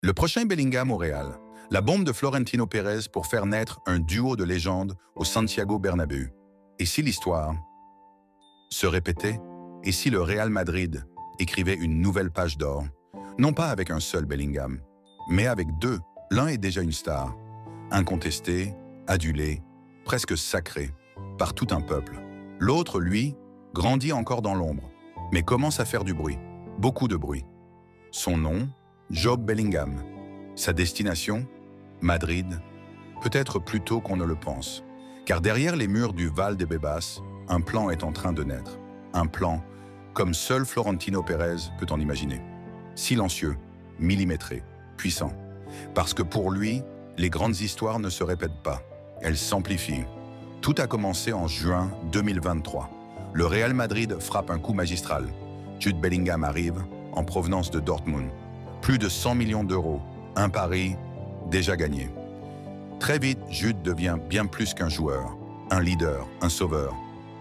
Le prochain Bellingham au Real, la bombe de Florentino Pérez pour faire naître un duo de légende au Santiago Bernabéu. Et si l'histoire se répétait? Et si le Real Madrid écrivait une nouvelle page d'or? Non pas avec un seul Bellingham, mais avec deux. L'un est déjà une star, incontesté, adulé, presque sacré, par tout un peuple. L'autre, lui, grandit encore dans l'ombre, mais commence à faire du bruit, beaucoup de bruit. Son nom, Job Bellingham. Sa destination, Madrid, peut-être plus tôt qu'on ne le pense, car derrière les murs du Val de Bebas, un plan est en train de naître. Un plan comme seul Florentino Pérez peut en imaginer. Silencieux, millimétré, puissant. Parce que pour lui, les grandes histoires ne se répètent pas, elles s'amplifient. Tout a commencé en juin 2023. Le Real Madrid frappe un coup magistral. Jude Bellingham arrive, en provenance de Dortmund. Plus de 100 millions d'euros, un pari déjà gagné. Très vite, Jude devient bien plus qu'un joueur, un leader, un sauveur,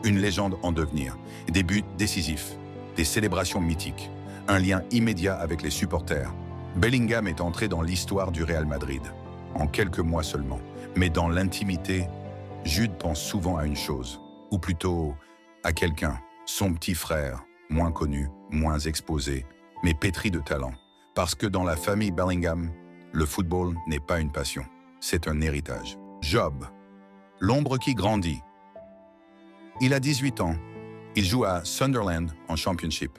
une légende en devenir, des buts décisifs, des célébrations mythiques, un lien immédiat avec les supporters. Bellingham est entré dans l'histoire du Real Madrid, en quelques mois seulement. Mais dans l'intimité, Jude pense souvent à une chose, ou plutôt à quelqu'un, son petit frère, moins connu, moins exposé, mais pétri de talent. Parce que dans la famille Bellingham, le football n'est pas une passion, c'est un héritage. Job, l'ombre qui grandit. Il a 18 ans, il joue à Sunderland en Championship,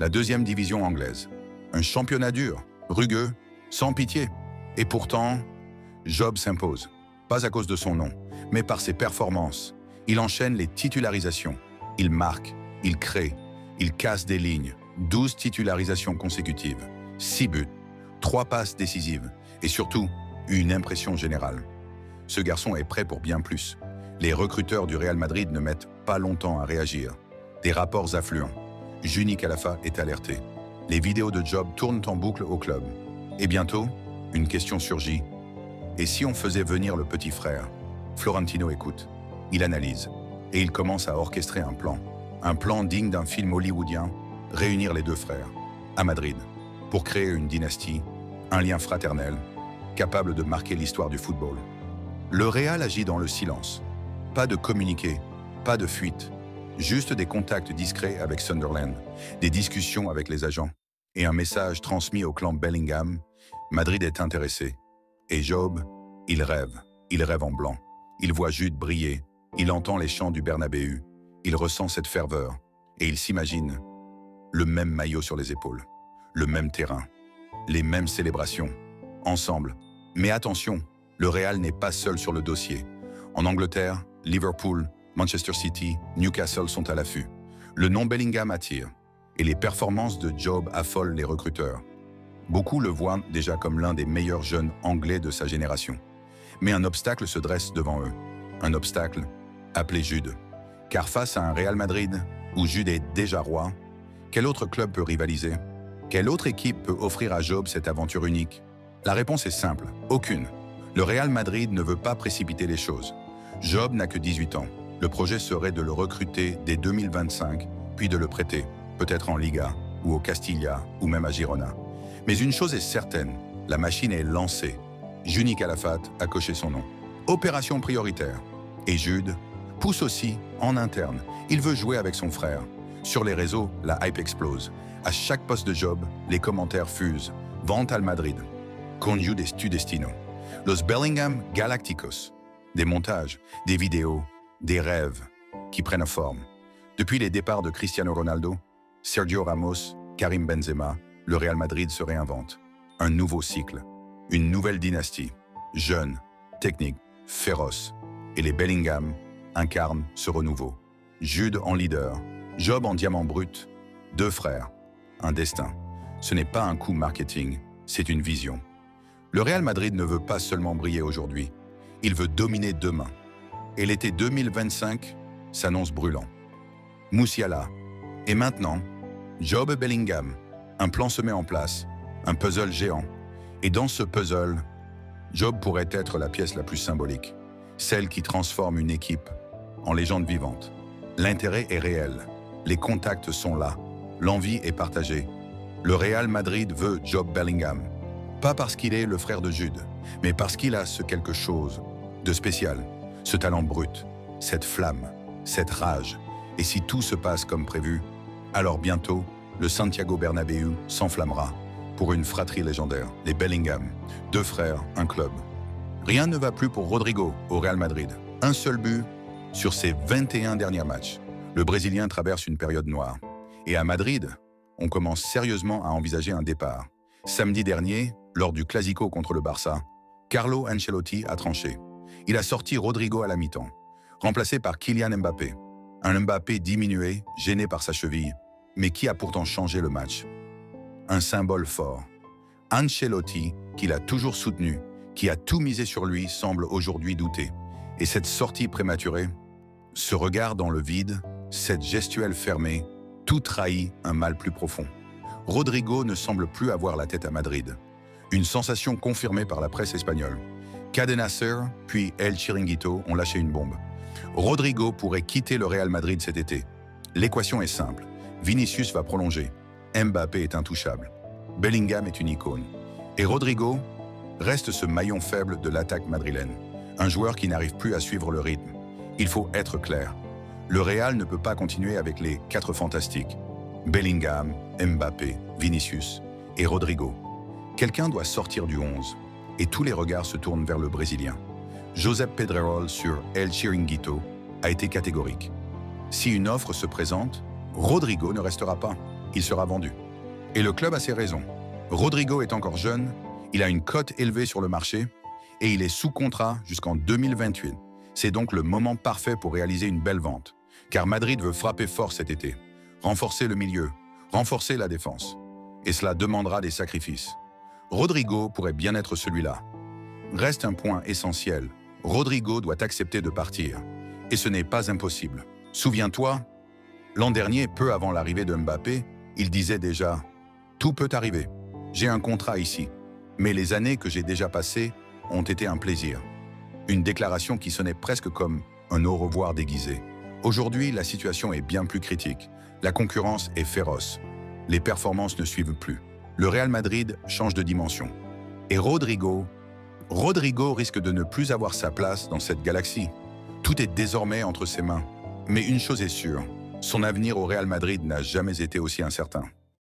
la deuxième division anglaise. Un championnat dur, rugueux, sans pitié. Et pourtant, Job s'impose, pas à cause de son nom, mais par ses performances. Il enchaîne les titularisations, il marque, il crée, il casse des lignes, 12 titularisations consécutives, 6 buts, 3 passes décisives et surtout, une impression générale. Ce garçon est prêt pour bien plus. Les recruteurs du Real Madrid ne mettent pas longtemps à réagir. Des rapports affluents. Juni Calafa est alerté. Les vidéos de Job tournent en boucle au club. Et bientôt, une question surgit. Et si on faisait venir le petit frère? Florentino écoute, il analyse, et il commence à orchestrer un plan digne d'un film hollywoodien, réunir les deux frères, à Madrid, pour créer une dynastie, un lien fraternel, capable de marquer l'histoire du football. Le Real agit dans le silence. Pas de communiqué, pas de fuite, juste des contacts discrets avec Sunderland, des discussions avec les agents, et un message transmis au clan Bellingham. Madrid est intéressé. Et Job, il rêve en blanc. Il voit Jude briller, il entend les chants du Bernabéu, il ressent cette ferveur, et il s'imagine le même maillot sur les épaules, le même terrain, les mêmes célébrations, ensemble. Mais attention, le Real n'est pas seul sur le dossier. En Angleterre, Liverpool, Manchester City, Newcastle sont à l'affût. Le nom Bellingham attire, et les performances de Job affolent les recruteurs. Beaucoup le voient déjà comme l'un des meilleurs jeunes anglais de sa génération. Mais un obstacle se dresse devant eux. Un obstacle appelé Jude. Car face à un Real Madrid où Jude est déjà roi, quel autre club peut rivaliser? Quelle autre équipe peut offrir à Job cette aventure unique? La réponse est simple, aucune. Le Real Madrid ne veut pas précipiter les choses. Job n'a que 18 ans. Le projet serait de le recruter dès 2025, puis de le prêter, peut-être en Liga, ou au Castilla, ou même à Girona. Mais une chose est certaine, la machine est lancée. Juni Calafat a coché son nom. Opération prioritaire. Et Jude pousse aussi en interne. Il veut jouer avec son frère. Sur les réseaux, la hype explose. À chaque poste de Job, les commentaires fusent. Vente al Madrid. Conju des Studestino. Los Bellingham Galacticos. Des montages, des vidéos, des rêves qui prennent forme. Depuis les départs de Cristiano Ronaldo, Sergio Ramos, Karim Benzema, le Real Madrid se réinvente. Un nouveau cycle, une nouvelle dynastie, jeune, technique, féroce. Et les Bellingham incarnent ce renouveau. Jude en leader, Job en diamant brut, deux frères, un destin. Ce n'est pas un coup marketing, c'est une vision. Le Real Madrid ne veut pas seulement briller aujourd'hui, il veut dominer demain. Et l'été 2025 s'annonce brûlant. Musiala. Et maintenant, Job Bellingham. Un plan se met en place, un puzzle géant. Et dans ce puzzle, Job pourrait être la pièce la plus symbolique, celle qui transforme une équipe en légende vivante. L'intérêt est réel, les contacts sont là, l'envie est partagée. Le Real Madrid veut Job Bellingham, Pas parce qu'il est le frère de Jude, mais parce qu'il a ce quelque chose de spécial, ce talent brut, cette flamme, cette rage. Et si tout se passe comme prévu, alors bientôt, le Santiago Bernabéu s'enflammera pour une fratrie légendaire, les Bellingham, 2 frères, un club. Rien ne va plus pour Rodrigo au Real Madrid. Un seul but sur ses 21 derniers matchs. Le Brésilien traverse une période noire. Et à Madrid, on commence sérieusement à envisager un départ. Samedi dernier, lors du Clasico contre le Barça, Carlo Ancelotti a tranché. Il a sorti Rodrigo à la mi-temps, remplacé par Kylian Mbappé. Un Mbappé diminué, gêné par sa cheville, mais qui a pourtant changé le match. Un symbole fort. Ancelotti, qui l'a toujours soutenu, qui a tout misé sur lui, semble aujourd'hui douter. Et cette sortie prématurée, ce regard dans le vide, cette gestuelle fermée, tout trahit un mal plus profond. Rodrigo ne semble plus avoir la tête à Madrid. Une sensation confirmée par la presse espagnole. Cadena Ser, puis El Chiringuito ont lâché une bombe. Rodrigo pourrait quitter le Real Madrid cet été. L'équation est simple. Vinicius va prolonger. Mbappé est intouchable. Bellingham est une icône. Et Rodrigo reste ce maillon faible de l'attaque madrilène. Un joueur qui n'arrive plus à suivre le rythme. Il faut être clair. Le Real ne peut pas continuer avec les 4 fantastiques. Bellingham, Mbappé, Vinicius et Rodrigo. Quelqu'un doit sortir du 11. Et tous les regards se tournent vers le Brésilien. Josep Pedrerol sur El Chiringuito a été catégorique. Si une offre se présente, Rodrigo ne restera pas, il sera vendu. Et le club a ses raisons. Rodrigo est encore jeune, il a une cote élevée sur le marché et il est sous contrat jusqu'en 2028. C'est donc le moment parfait pour réaliser une belle vente, car Madrid veut frapper fort cet été, renforcer le milieu, renforcer la défense. Et cela demandera des sacrifices. Rodrigo pourrait bien être celui-là. Reste un point essentiel. Rodrigo doit accepter de partir. Et ce n'est pas impossible. Souviens-toi, l'an dernier, peu avant l'arrivée de Mbappé, il disait déjà « Tout peut arriver. J'ai un contrat ici. Mais les années que j'ai déjà passées ont été un plaisir. » Une déclaration qui sonnait presque comme un au revoir déguisé. Aujourd'hui, la situation est bien plus critique. La concurrence est féroce. Les performances ne suivent plus. Le Real Madrid change de dimension. Et Rodrigo risque de ne plus avoir sa place dans cette galaxie. Tout est désormais entre ses mains. Mais une chose est sûre, son avenir au Real Madrid n'a jamais été aussi incertain.